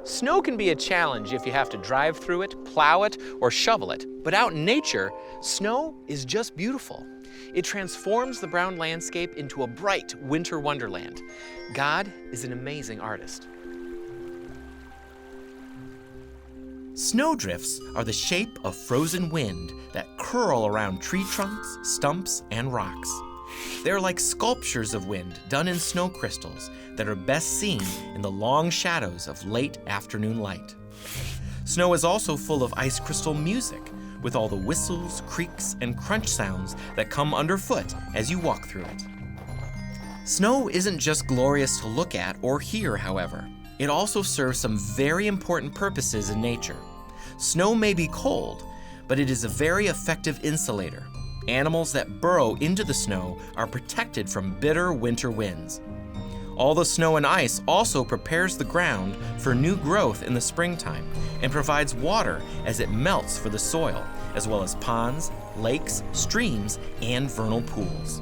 Snow can be a challenge if you have to drive through it, plow it, or shovel it. But out in nature, snow is just beautiful. It transforms the brown landscape into a bright winter wonderland. God is an amazing artist. Snowdrifts are the shape of frozen wind that curl around tree trunks, stumps, and rocks. They're like sculptures of wind done in snow crystals that are best seen in the long shadows of late afternoon light. Snow is also full of ice crystal music, with all the whistles, creaks, and crunch sounds that come underfoot as you walk through it. Snow isn't just glorious to look at or hear, however. It also serves some very important purposes in nature. Snow may be cold, but it is a very effective insulator. Animals that burrow into the snow are protected from bitter winter winds. All the snow and ice also prepares the ground for new growth in the springtime and provides water as it melts for the soil, as well as ponds, lakes, streams, and vernal pools.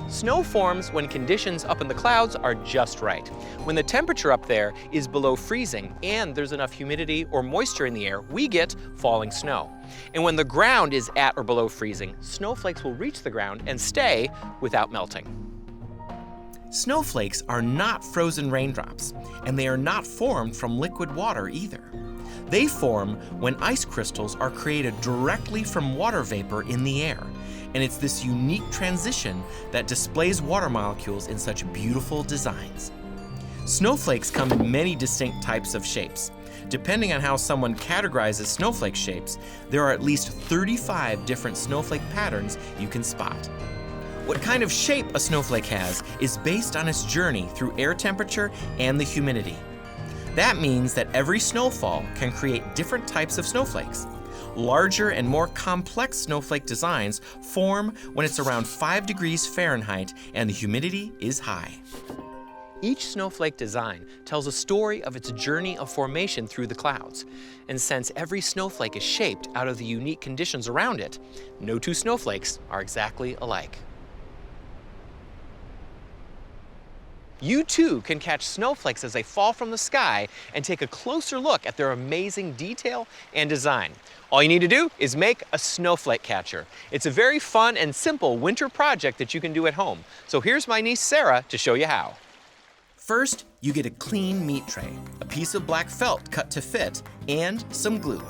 Snow forms when conditions up in the clouds are just right. When the temperature up there is below freezing and there's enough humidity or moisture in the air, we get falling snow. And when the ground is at or below freezing, snowflakes will reach the ground and stay without melting. Snowflakes are not frozen raindrops, and they are not formed from liquid water either. They form when ice crystals are created directly from water vapor in the air, and it's this unique transition that displays water molecules in such beautiful designs. Snowflakes come in many distinct types of shapes. Depending on how someone categorizes snowflake shapes, there are at least 35 different snowflake patterns you can spot. What kind of shape a snowflake has is based on its journey through air temperature and the humidity. That means that every snowfall can create different types of snowflakes. Larger and more complex snowflake designs form when it's around 5 degrees Fahrenheit and the humidity is high. Each snowflake design tells a story of its journey of formation through the clouds. And since every snowflake is shaped out of the unique conditions around it, no two snowflakes are exactly alike. You too can catch snowflakes as they fall from the sky and take a closer look at their amazing detail and design. All you need to do is make a snowflake catcher. It's a very fun and simple winter project that you can do at home. So here's my niece Sarah to show you how. First, you get a clean meat tray, a piece of black felt cut to fit, and some glue.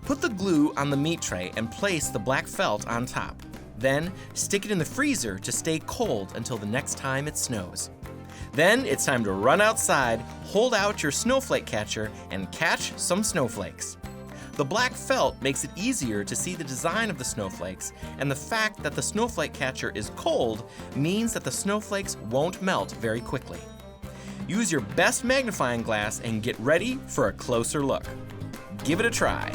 Put the glue on the meat tray and place the black felt on top. Then, stick it in the freezer to stay cold until the next time it snows. Then, it's time to run outside, hold out your snowflake catcher, and catch some snowflakes. The black felt makes it easier to see the design of the snowflakes, and the fact that the snowflake catcher is cold means that the snowflakes won't melt very quickly. Use your best magnifying glass and get ready for a closer look. Give it a try.